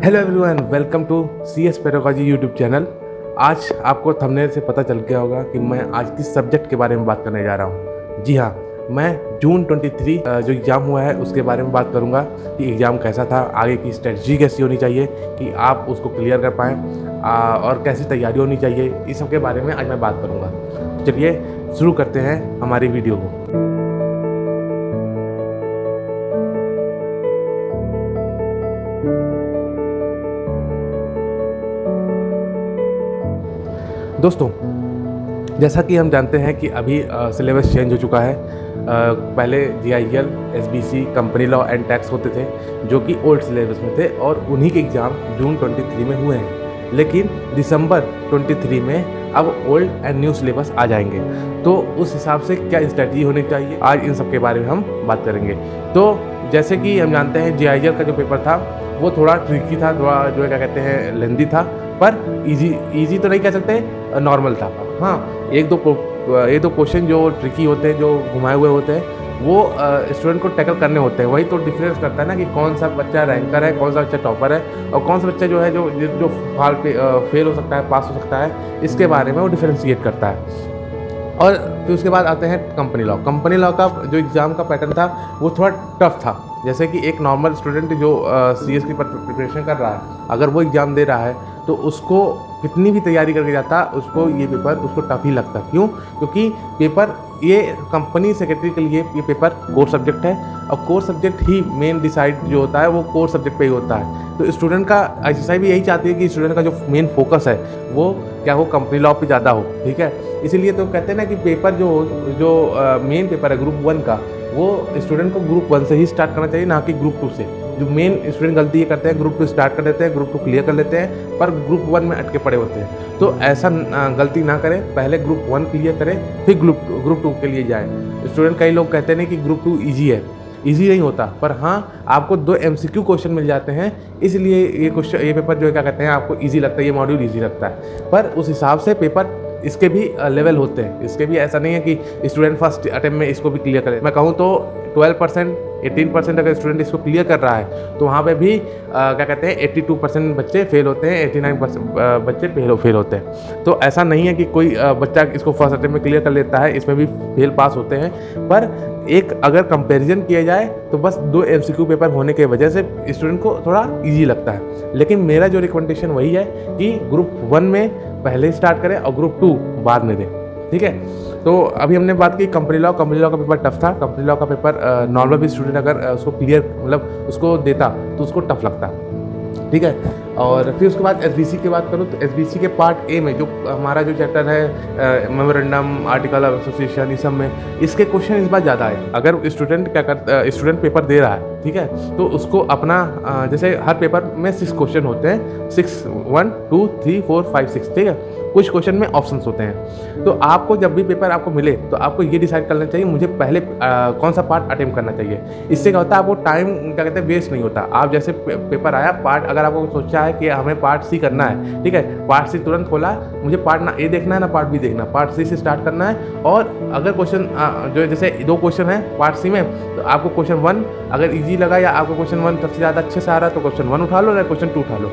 Hello everyone, welcome to CS pedagogy YouTube channel. आज आपको thumbnail से पता चल गया होगा कि मैं आज किस सब्जेक्ट के बारे में बात करने जा रहा हूँ। जी हाँ, मैं जून 23 जो एग्ज़ाम हुआ है उसके बारे में बात करूँगा कि एग्ज़ाम कैसा था, आगे की स्ट्रेटजी कैसी होनी चाहिए कि आप उसको क्लियर कर पाएँ और कैसी तैयारी होनी चाहिए, इस सब के बारे में आज मैं बात करूँगा। चलिए शुरू करते हैं हमारी वीडियो को। दोस्तों, जैसा कि हम जानते हैं कि अभी सिलेबस चेंज हो चुका है। पहले GIL, SBC, company law and tax होते थे जो कि ओल्ड सिलेबस में थे और उन्हीं के एग्ज़ाम जून 23 में हुए हैं। लेकिन दिसंबर 23 में अब ओल्ड एंड न्यू सिलेबस आ जाएंगे, तो उस हिसाब से क्या स्ट्रैटेजी होनी चाहिए, आज इन सब के बारे में हम बात करेंगे। तो जैसे कि हम जानते हैं GIL का जो पेपर था वो थोड़ा ट्रिकी था, थोड़ा जो है क्या कहते हैं लेंदी था, पर इजी तो नहीं कह सकते, नॉर्मल था। हाँ, एक दो क्वेश्चन जो ट्रिकी होते हैं, जो घुमाए हुए होते हैं, वो स्टूडेंट को टैकल करने होते हैं। वही तो डिफरेंस करता है ना कि कौन सा बच्चा रैंकर है, कौन सा बच्चा टॉपर है और कौन सा बच्चा जो है जो फेल हो सकता है, पास हो सकता है, इसके बारे में वो डिफरेंशिएट करता है। और फिर उसके बाद आते हैं कंपनी लॉ। कंपनी लॉ का जो एग्ज़ाम का पैटर्न था वो थोड़ा टफ था। जैसे कि एक नॉर्मल स्टूडेंट जो CS की प्रिपरेशन कर रहा है, अगर वो एग्ज़ाम दे रहा है तो उसको कितनी भी तैयारी करके जाता, उसको ये पेपर उसको टफ ही लगता। क्यों? क्योंकि पेपर ये कंपनी सेक्रेटरी के लिए ये पेपर कोर सब्जेक्ट है और कोर सब्जेक्ट ही मेन डिसाइड जो होता है वो कोर सब्जेक्ट पे ही होता है। तो स्टूडेंट का ICSI भी यही चाहती है कि स्टूडेंट का जो मेन फोकस है वो क्या हो, कंपनी लॉ पे ज़्यादा हो। ठीक है, इसीलिए तो कहते हैं ना कि पेपर जो मेन पेपर है ग्रुप 1 का, वो स्टूडेंट को ग्रुप 1 से ही स्टार्ट करना चाहिए, ना कि ग्रुप 2 से। जो मेन स्टूडेंट गलती ये करते हैं, ग्रुप 2 स्टार्ट कर देते हैं, ग्रुप 2 क्लियर कर लेते हैं, पर ग्रुप 1 में अटके पड़े होते हैं। तो ऐसा गलती ना करें, पहले ग्रुप 1 क्लियर करें फिर ग्रुप 2 के लिए जाएँ। स्टूडेंट कई लोग कहते हैं कि ग्रुप 2 ईजी है, ईजी नहीं होता, पर हाँ आपको 2 MCQ क्वेश्चन मिल जाते हैं, इसलिए ये पेपर जो है क्या कहते हैं आपको ईजी लगता है, ये मॉड्यूल ईजी लगता है। पर उस हिसाब से पेपर इसके भी लेवल होते हैं। इसके भी ऐसा नहीं है कि स्टूडेंट फर्स्ट अटेम्प्ट में इसको भी क्लियर करे। मैं कहूँ तो 12%, 18% अगर स्टूडेंट इसको क्लियर कर रहा है तो वहाँ पे भी क्या कहते हैं 82% बच्चे फेल होते हैं, 89% बच्चे फेल होते हैं। तो ऐसा नहीं है कि कोई बच्चा इसको फर्स्ट अटेम्प्ट में क्लियर कर लेता है, इसमें भी फेल पास होते हैं। पर एक अगर कंपैरिजन किया जाए तो बस 2 MCQ पेपर होने की वजह से स्टूडेंट को थोड़ा ईजी लगता है। लेकिन मेरा जो रिकमेंडेशन वही है कि ग्रुप 1 में पहले स्टार्ट करें और ग्रुप 2 बाद में दें। ठीक है, तो अभी हमने बात की कंपनी लॉ का पेपर टफ था। कंपनी लॉ का पेपर नॉर्मल भी स्टूडेंट अगर उसको क्लियर मतलब उसको देता तो उसको टफ लगता। ठीक है, और फिर उसके बाद SBC की बात करूँ तो SBC के पार्ट A में जो हमारा जो चैप्टर है मेमोरेंडम, आर्टिकल ऑफ एसोसिएशन, इस सब में इसके क्वेश्चन इस बार ज़्यादा है। अगर स्टूडेंट पेपर दे रहा है, ठीक है, तो उसको अपना जैसे हर पेपर में 6 क्वेश्चन होते हैं, 6 1 2 3 4 5 6। ठीक है, कुछ क्वेश्चन में ऑप्शंस होते हैं। तो आपको जब भी पेपर आपको मिले तो आपको ये डिसाइड करना चाहिए मुझे पहले कौन सा पार्ट अटेम्प्ट करना चाहिए। इससे क्या होता है, आपको टाइम क्या कहते हैं वेस्ट नहीं होता। आप जैसे पेपर आया पार्ट, अगर आपको सोचा है कि हमें पार्ट C करना है, ठीक है, पार्ट C तुरंत खोला, मुझे पार्ट ना A देखना है ना पार्ट B देखना, पार्ट C से स्टार्ट करना है। और अगर क्वेश्चन जो जैसे 2 क्वेश्चन है पार्ट C में, तो आपको क्वेश्चन 1 अगर ईजी लगा या आपको क्वेश्चन 1 सबसे ज़्यादा अच्छे से आ रहा है तो क्वेश्चन 1 उठा लो या क्वेश्चन 2 उठा लो,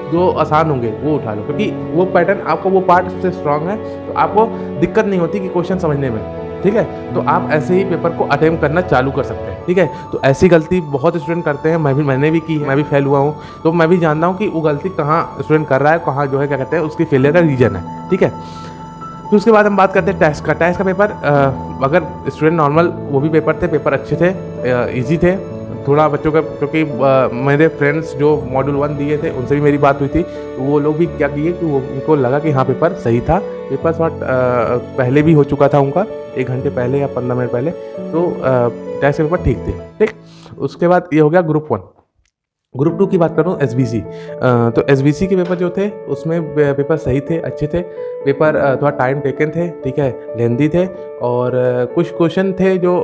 जो आसान होंगे वो उठा लो, क्योंकि वो पैटर्न आपको वो पार्ट सबसे स्ट्रांग है, तो आपको दिक्कत नहीं होती कि क्वेश्चन समझने में। ठीक है, तो आप ऐसे ही पेपर को अटेम्प्ट करना चालू कर सकते हैं। ठीक है, तो ऐसी गलती बहुत स्टूडेंट करते हैं, मैंने भी की है, मैं भी फेल हुआ हूँ, तो मैं भी जानता हूँ कि वो गलती कहाँ स्टूडेंट कर रहा है, कहाँ जो है क्या कहते हैं उसकी फेलियर का रीजन है। ठीक है, तो उसके बाद हम बात करते हैं टैक्स का पेपर। अगर स्टूडेंट नॉर्मल वो भी पेपर अच्छे थे, ईजी थे थोड़ा बच्चों का, क्योंकि मेरे फ्रेंड्स जो मॉड्यूल 1 दिए थे उनसे भी मेरी बात हुई थी, वो लोग भी क्या किए कि उनको लगा कि हाँ पेपर सही था। पेपर थोड़ा पहले भी हो चुका था उनका, 1 घंटे पहले या 15 मिनट पहले, तो टैक्स के पेपर ठीक थे। ठीक, उसके बाद ये हो गया ग्रुप 1। ग्रुप 2 की बात करूँ SBC, तो SBC के पेपर जो थे उसमें पेपर सही थे, अच्छे थे। पेपर थोड़ा टाइम टेकन थे, ठीक है, लेंदी थे, और कुछ क्वेश्चन थे जो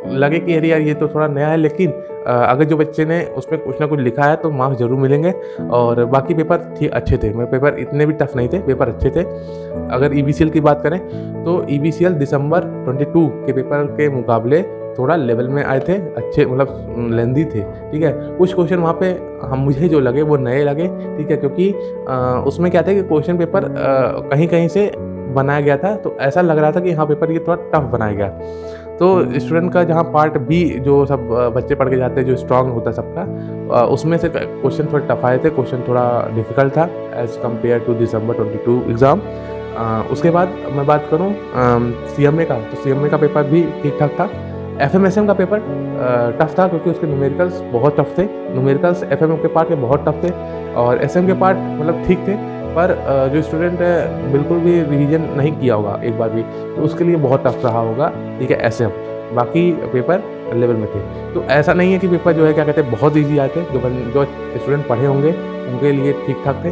लगे कि अरे यार ये तो थोड़ा नया है, लेकिन अगर जो बच्चे ने उसमें कुछ ना कुछ लिखा है तो मार्क्स जरूर मिलेंगे। और बाकी पेपर ठीक अच्छे थे, पेपर इतने भी टफ नहीं थे, पेपर अच्छे थे। अगर EBCL की बात करें तो EBCL दिसंबर 22 के पेपर के मुकाबले थोड़ा लेवल में आए थे, अच्छे मतलब लेंदी थे, ठीक है। कुछ क्वेश्चन वहाँ पे हम मुझे जो लगे वो नए लगे, ठीक है, क्योंकि उसमें क्या था कि क्वेश्चन पेपर कहीं कहीं से बनाया गया था, तो ऐसा लग रहा था कि हाँ पेपर ये थोड़ा टफ बनाया गया। तो स्टूडेंट का जहाँ पार्ट बी जो सब बच्चे पढ़ के जाते हैं, जो स्ट्रांग होता है सबका, उसमें से क्वेश्चन थोड़ा टफ आए थे, क्वेश्चन थोड़ा डिफिकल्ट था as compare to December 22 exam. उसके बाद मैं बात करूँ CMA का, तो CMA का पेपर भी ठीक ठाक था। FMSM का पेपर टफ था क्योंकि उसके न्यूमेरिकल्स बहुत टफ थे। न्यूमेरिकल्स FMM के पार्ट के बहुत टफ थे और SM के पार्ट मतलब ठीक थे, पर जो स्टूडेंट बिल्कुल भी रिवीजन नहीं किया होगा एक बार भी, तो उसके लिए बहुत टफ रहा होगा, ठीक है, SM। बाकी पेपर लेवल में थे, तो ऐसा नहीं है कि पेपर जो है क्या कहते हैं बहुत ईजी आए थे। जो स्टूडेंट पढ़े होंगे उनके लिए ठीक ठाक थे।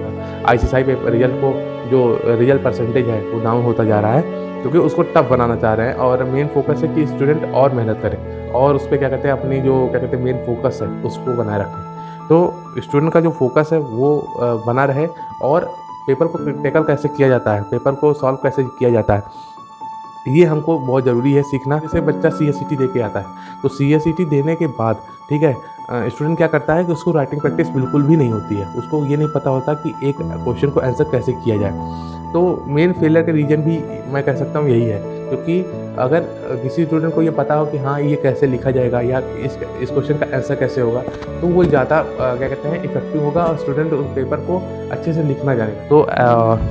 ICSI पेपर रिजल्ट को जो रिजल्ट परसेंटेज है वो डाउन होता जा रहा है क्योंकि उसको टफ बनाना चाह रहे हैं और मेन फोकस है कि स्टूडेंट और मेहनत करें और उस पर क्या कहते हैं अपनी जो क्या कहते हैं मेन फोकस है उसको बनाए रखें। तो स्टूडेंट का जो फोकस है वो बना रहे और पेपर को टैकल कैसे किया जाता है, पेपर को सॉल्व कैसे किया जाता है, ये हमको बहुत ज़रूरी है सीखना। जैसे बच्चा CSCT दे के आता है, तो CSCT देने के बाद, ठीक है, स्टूडेंट क्या करता है कि उसको राइटिंग प्रैक्टिस बिल्कुल भी नहीं होती है, उसको ये नहीं पता होता कि एक क्वेश्चन को आंसर कैसे किया जाए। तो मेन फेलियर का रीज़न भी मैं कह सकता हूँ यही है, क्योंकि अगर किसी स्टूडेंट को ये पता हो कि हाँ ये कैसे लिखा जाएगा या इस क्वेश्चन का आंसर कैसे होगा, तो वो ज़्यादा क्या कहते हैं इफेक्टिव होगा और स्टूडेंट उस पेपर को अच्छे से लिखना जानेगा। तो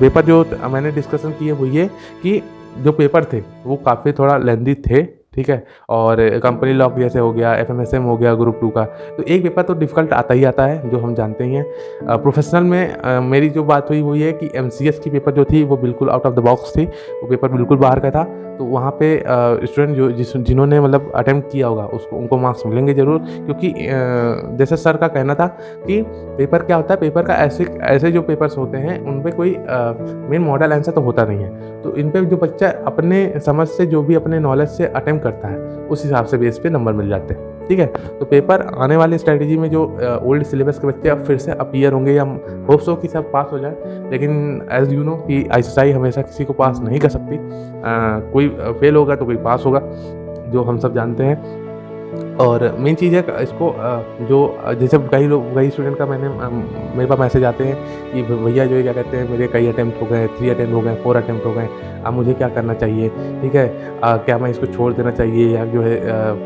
पेपर जो मैंने डिस्कशन किए वो ये कि जो पेपर थे वो काफ़ी थोड़ा लेंदी थे, ठीक है, और कंपनी लॉ जैसे हो गया, FMSM हो गया ग्रुप 2 का, तो एक पेपर तो डिफ़िकल्ट आता ही आता है जो हम जानते ही हैं। प्रोफेशनल में मेरी जो बात हुई वो ये कि MCS की पेपर जो थी वो बिल्कुल आउट ऑफ द बॉक्स थी, वो पेपर बिल्कुल बाहर का था। तो वहाँ पे स्टूडेंट जिन्होंने मतलब अटेम्प्ट किया होगा उनको मार्क्स मिलेंगे ज़रूर, क्योंकि जैसे सर का कहना था कि पेपर क्या होता है, पेपर का ऐसे जो पेपर्स होते हैं उन पर कोई मेन मॉडल आंसर तो होता नहीं है, तो इन पर जो बच्चा अपने समझ से जो भी अपने नॉलेज से अटेम्प्ट करता है उस हिसाब से बेस पे नंबर मिल जाते हैं, ठीक है। तो पेपर आने वाली स्ट्रैटेजी में जो ओल्ड सिलेबस के बच्चे अब फिर से अपीयर होंगे या होप्स हो कि सब पास हो जाए, लेकिन एज यू नो कि ICSI हमेशा किसी को पास नहीं कर सकती, कोई फेल होगा तो कोई पास होगा, जो हम सब जानते हैं। और मेन चीज़ है इसको जो जैसे कई स्टूडेंट का मेरे पास मैसेज आते हैं कि भैया जो है क्या कहते हैं मेरे कई अटैम्प्ट हो गए, 3 अटैम्प्ट हो गए, 4 अटैम्प्ट हो गए, अब मुझे क्या करना चाहिए, ठीक है, क्या मैं इसको छोड़ देना चाहिए या जो है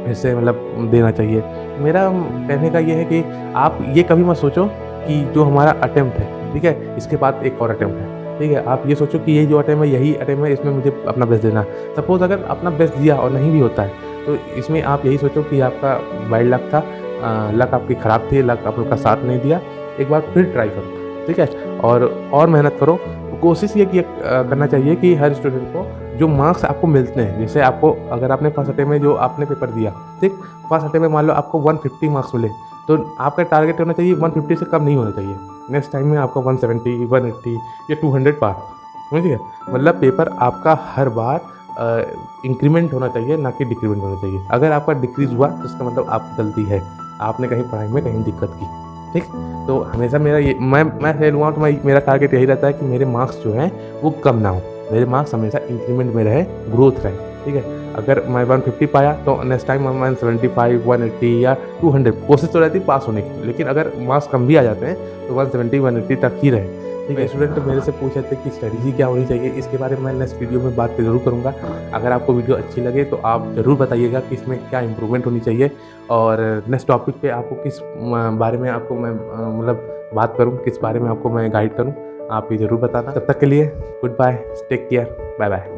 फिर से मतलब देना चाहिए। मेरा कहने का ये है कि आप ये कभी मत सोचो कि जो हमारा अटैम्प्ट है, ठीक है, इसके बाद एक और अटैम्प्ट है, ठीक है, आप ये सोचो कि ये जो अटैम्प्ट है यही अटैम्प्ट है, इसमें मुझे अपना बेस्ट देना। सपोज़ अगर अपना बेस्ट दिया और नहीं भी होता है तो इसमें आप यही सोचो कि आपका बैड लक था, लक आपकी ख़राब थी, लक आपका साथ नहीं दिया, एक बार फिर ट्राई करो, ठीक है, और मेहनत करो। कोशिश ये करना चाहिए कि हर स्टूडेंट को जो मार्क्स आपको मिलते हैं, जैसे आपको अगर आपने फर्स्ट अटेम्प्ट में जो आपने पेपर दिया, ठीक, फर्स्ट अटेम्प्ट में मान लो आपको 150 मार्क्स मिले, तो आपका टारगेट होना चाहिए 150 से कम नहीं होना चाहिए। नेक्स्ट टाइम में आपका 170, 180 या 200 पार, समझिए, मतलब पेपर आपका हर बार इंक्रीमेंट होना चाहिए, ना कि डिक्रीमेंट होना चाहिए। अगर आपका डिक्रीज हुआ तो इसका मतलब आपकी गलती है, आपने कहीं पढ़ाई में कहीं दिक्कत की, ठीक। तो हमेशा मेरा ये मैं फेल हुआ तो मेरा टारगेट यही रहता है कि मेरे मार्क्स जो हैं वो कम ना हो, मेरे मार्क्स हमेशा इंक्रीमेंट में रहे, ग्रोथ रहे, ठीक है। अगर मैं 150 पाया तो नेक्स्ट टाइम मैं 175, 180 या 200, कोशिश तो रहती पास होने की, लेकिन अगर मार्क्स कम भी आ जाते हैं तो 170, 180 तक ही रहे, ठीक है। स्टूडेंट मेरे से पूछे थे कि स्ट्रेटजी क्या होनी चाहिए, इसके बारे में मैं नेक्स्ट वीडियो में बात ज़रूर करूँगा। अगर आपको वीडियो अच्छी लगे तो आप ज़रूर बताइएगा कि इसमें क्या इंप्रूवमेंट होनी चाहिए और नेक्स्ट टॉपिक पे आपको किस बारे में आपको मैं मतलब बात करूँ, किस बारे में आपको मैं गाइड करूँ, आप ये ज़रूर बताना। तब तक के लिए goodbye, take care, bye bye.